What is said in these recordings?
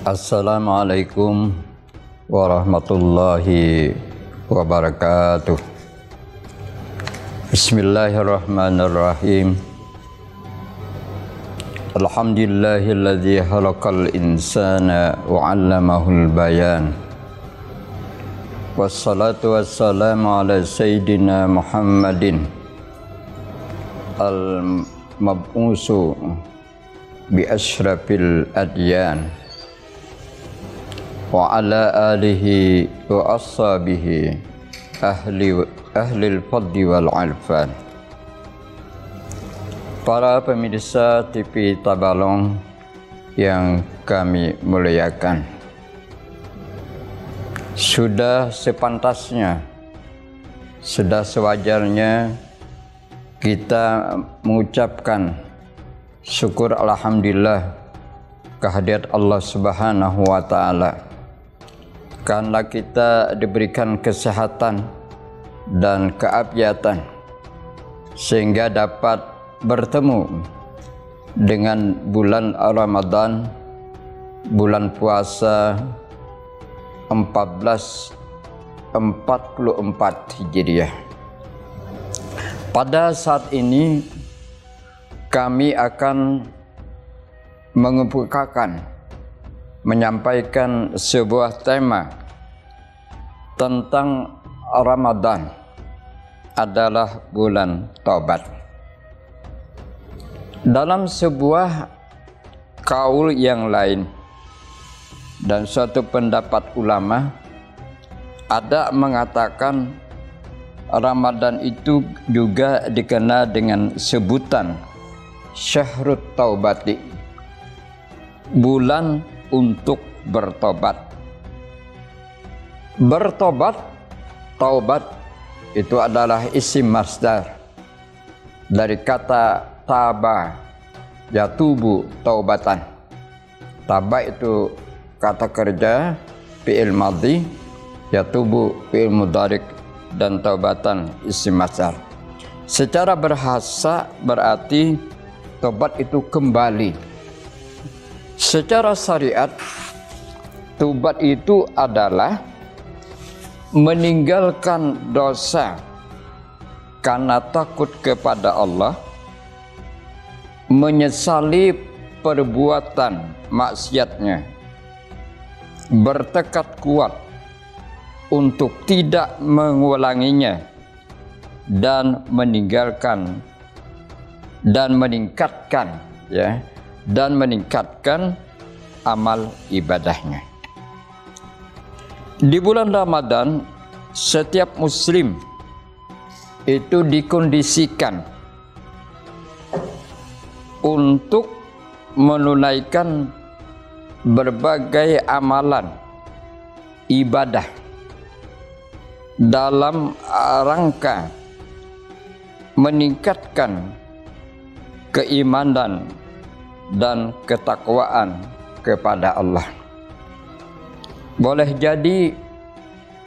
Assalamualaikum warahmatullahi wabarakatuh. Bismillahirrahmanirrahim. Alhamdulillahilladzi khalaqal insana wa 'allamahul bayan. Wassalatu wassalamu ala sayyidina Muhammadin al-mab'usu bi asyrafil adyan wa ala alihi wa ashabihi ahlil fadli wal alfan. Para pemirsa TV Tabalong yang kami muliakan, sudah sepantasnya, sudah sewajarnya kita mengucapkan syukur alhamdulillah kehadirat Allah Subhanahu wa taala, karena kita diberikan kesehatan dan keafiatan sehingga dapat bertemu dengan bulan Ramadan, bulan puasa 1444 Hijriah. Pada saat ini kami akan mengemukakan, menyampaikan sebuah tema tentang Ramadan adalah bulan taubat. Dalam sebuah kaul yang lain dan suatu pendapat ulama, ada mengatakan Ramadan itu juga dikenal dengan sebutan Syahrut Taubati, bulan untuk bertobat. Bertobat, taubat itu adalah isim masdar dari kata taba, yatubu taubatan. Taba itu kata kerja, fi'il madhi, yatubu fi'il mudhari, dan taubatan isim masdar. Secara bahasa berarti taubat itu kembali. Secara syariat, taubat itu adalah meninggalkan dosa karena takut kepada Allah, menyesali perbuatan maksiatnya, bertekad kuat untuk tidak mengulanginya, dan meninggalkan dan meningkatkan amal ibadahnya. Di bulan Ramadan, setiap muslim itu dikondisikan untuk menunaikan berbagai amalan ibadah dalam rangka meningkatkan keimanan dan ketakwaan kepada Allah. Boleh jadi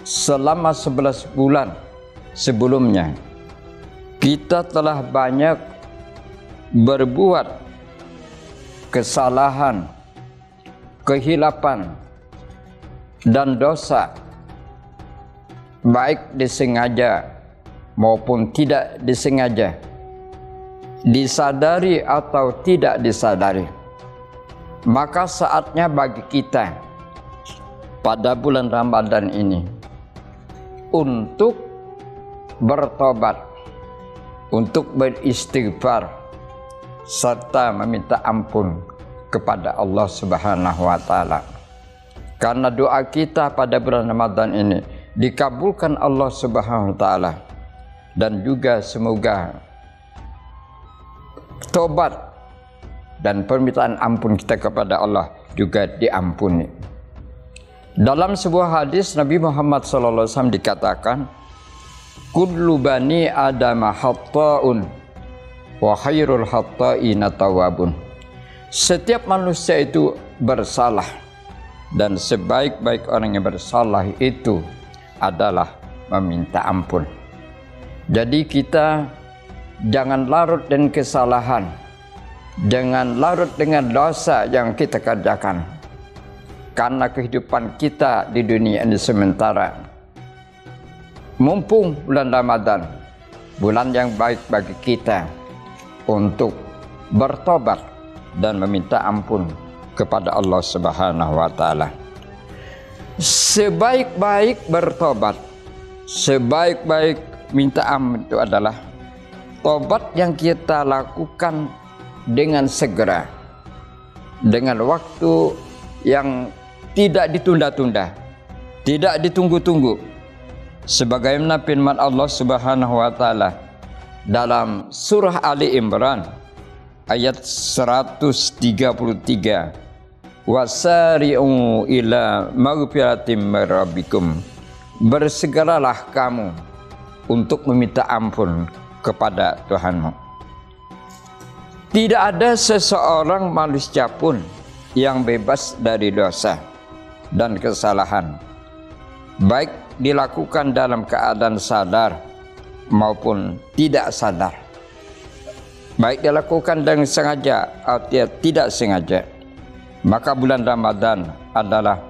selama 11 bulan sebelumnya kita telah banyak berbuat kesalahan, kehilapan, dan dosa, baik disengaja maupun tidak disengaja, disadari atau tidak disadari. Maka saatnya bagi kita pada bulan Ramadan ini untuk bertobat, untuk beristighfar, serta meminta ampun kepada Allah Subhanahu wa taala. Karena doa kita pada bulan Ramadan ini dikabulkan Allah Subhanahu wa taala, dan juga semoga tobat dan permintaan ampun kita kepada Allah juga diampuni. Dalam sebuah hadis Nabi Muhammad SAW dikatakan, kullu bani adama khata'un wa khairul khata'ina tawwabun. Setiap manusia itu bersalah, dan sebaik-baik orang yang bersalah itu adalah meminta ampun. Jadi kita jangan larut dengan kesalahan, jangan larut dengan dosa yang kita kerjakan. karena kehidupan kita di dunia ini sementara. Mumpung bulan Ramadan, bulan yang baik bagi kita untuk bertobat dan meminta ampun kepada Allah Subhanahu wa taala. Sebaik-baik bertobat, sebaik-baik minta ampun itu adalah tobat yang kita lakukan dengan segera, dengan waktu yang tidak ditunda-tunda, tidak ditunggu-tunggu. Sebagaimana firman Allah Subhanahu wa taala dalam surah Ali Imran ayat 133, wasari'u ila maghfiratim mir rabbikum, bersegeralah kamu untuk meminta ampun kepada Tuhanmu. Tidak ada seseorang manusia pun yang bebas dari dosa dan kesalahan, baik dilakukan dalam keadaan sadar maupun tidak sadar, baik dilakukan dengan sengaja atau tidak sengaja. Maka bulan Ramadan adalah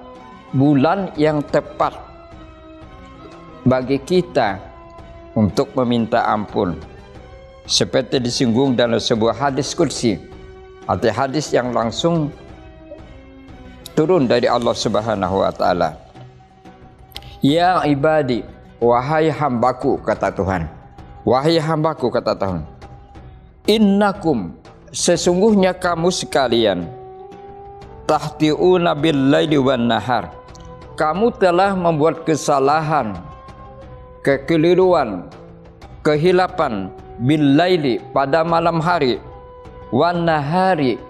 bulan yang tepat bagi kita untuk meminta ampun, seperti disinggung dalam sebuah hadis qudsi atau hadis yang langsung turun dari Allah Subhanahu wa taala. Ya ibadi, wahai hambaku, kata Tuhan. Wahai hambaku, kata Tuhan. Innakum, sesungguhnya kamu sekalian, tahti'una bil-laili wan nahar. Kamu telah membuat kesalahan, kekeliruan, kehilapan bil-laili pada malam hari, wan nahari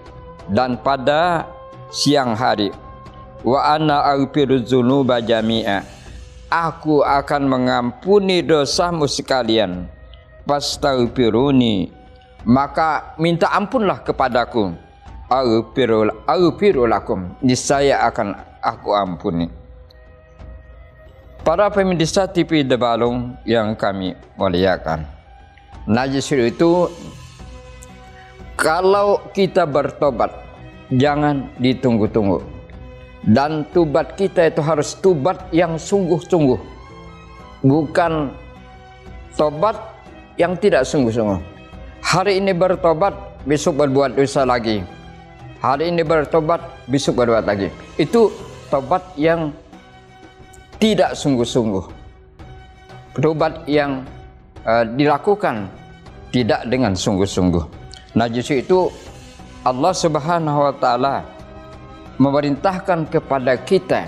dan pada siang hari. Wa ana aghfiru dzunuba jami'a. Aku akan mengampuni dosamu sekalian. Fastaghfiruni, maka minta ampunlah kepadaku. Aghfiru lakum, niscaya akan aku ampuni. Para pemirsa TV The Balong yang kami muliakan, nah justru itu kalau kita bertobat jangan ditunggu-tunggu. Dan tobat kita itu harus tobat yang sungguh-sungguh, bukan tobat yang tidak sungguh-sungguh. Hari ini bertobat, besok berbuat dosa lagi. Hari ini bertobat, besok berbuat lagi. Itu tobat yang tidak sungguh-sungguh. Tobat yang dilakukan tidak dengan sungguh-sungguh. Nah justru itu Allah Subhanahu wa taala memerintahkan kepada kita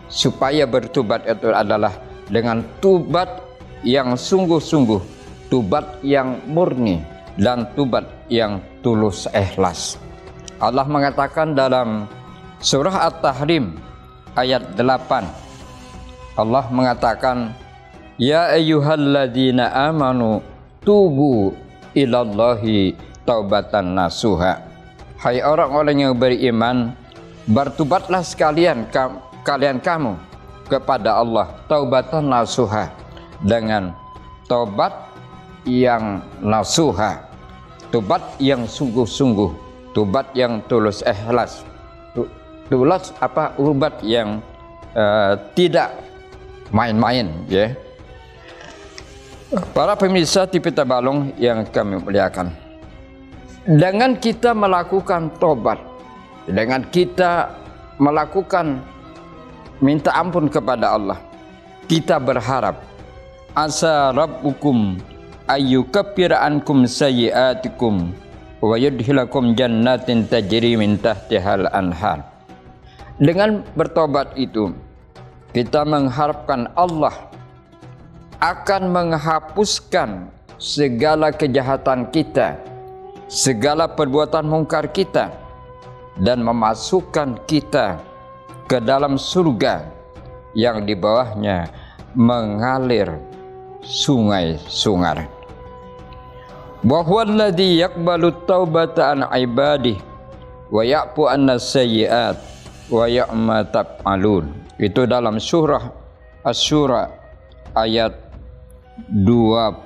supaya bertobat itu adalah dengan tobat yang sungguh-sungguh, tobat yang murni, dan tobat yang tulus ikhlas. Allah mengatakan dalam surah At-Tahrim ayat 8, Allah mengatakan, ya ayyuhalladzina amanu tubu ilallahi taubatan nasuha. Hai orang-orang yang beriman, bertobatlah sekalian kamu kepada Allah taubatan nasuha, dengan tobat yang nasuha, tobat yang sungguh-sungguh, tobat yang tulus ikhlas, tulus tobat yang tidak main-main, ya. Para pemirsa TV The Balong yang kami muliakan, dengan kita melakukan tobat, dengan kita melakukan minta ampun kepada Allah, kita berharap asa rabbukum ayyukaffira ankum sayyi'atikum wa yudkhilakum jannatin tajri min tahtihal anhar. Dengan bertobat itu kita mengharapkan Allah akan menghapuskan segala kejahatan kita, segala perbuatan mungkar kita, dan memasukkan kita ke dalam surga yang di bawahnya mengalir sungai-sungai. Wa huwallazi yaqbalu taubata an ibadihi wa ya'fu annas sayyi'at wa ya'ma taf'alun. Itu dalam surah Asy-Syura ayat 25.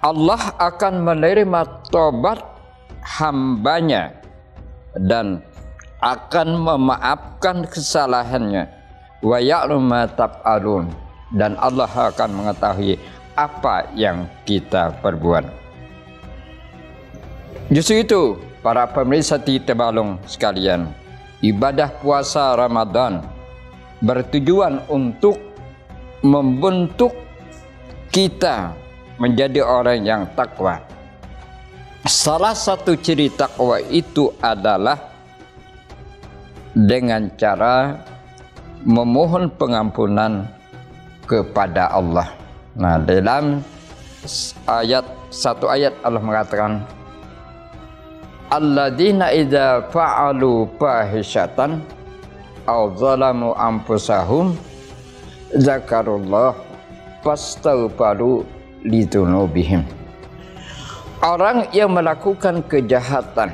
Allah akan menerima tobat hambanya dan akan memaafkan kesalahannya. Wa ya'lamu ma taf'alun, dan Allah akan mengetahui apa yang kita perbuat. Justru itu, para pemirsa di Tebalung sekalian, ibadah puasa Ramadan bertujuan untuk membentuk kita menjadi orang yang takwa. Salah satu ciri takwa itu adalah dengan cara memohon pengampunan kepada Allah. Nah, dalam satu ayat Allah mengatakan, alladzina idza fa'alu fahishatan aw zalamu anfusahum zakarullah fastaghfaru lidzunubihim. Orang yang melakukan kejahatan,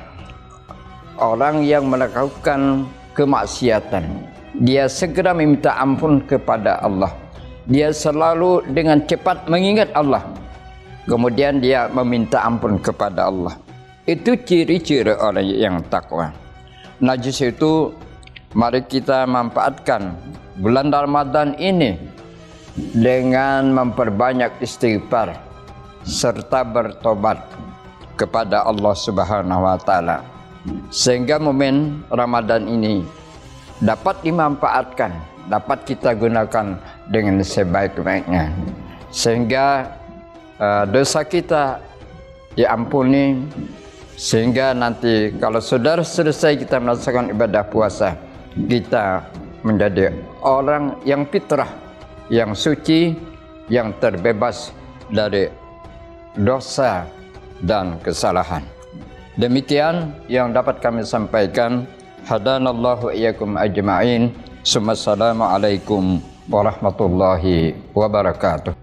orang yang melakukan kemaksiatan, dia segera meminta ampun kepada Allah. Dia selalu dengan cepat mengingat Allah, kemudian dia meminta ampun kepada Allah. Itu ciri-ciri orang yang takwa. Najis itu, mari kita manfaatkan bulan Ramadan ini dengan memperbanyak istighfar serta bertobat kepada Allah Subhanahu wa taala, sehingga momen Ramadan ini dapat dimanfaatkan, dapat kita gunakan dengan sebaik-baiknya, sehingga dosa kita diampuni, sehingga nanti kalau sudah selesai kita melaksanakan ibadah puasa, kita menjadi orang yang fitrah, yang suci, yang terbebas dari dosa dan kesalahan. Demikian yang dapat kami sampaikan. Hadanallahu iyyakum ajma'in. Assalamualaikum warahmatullahi wabarakatuh.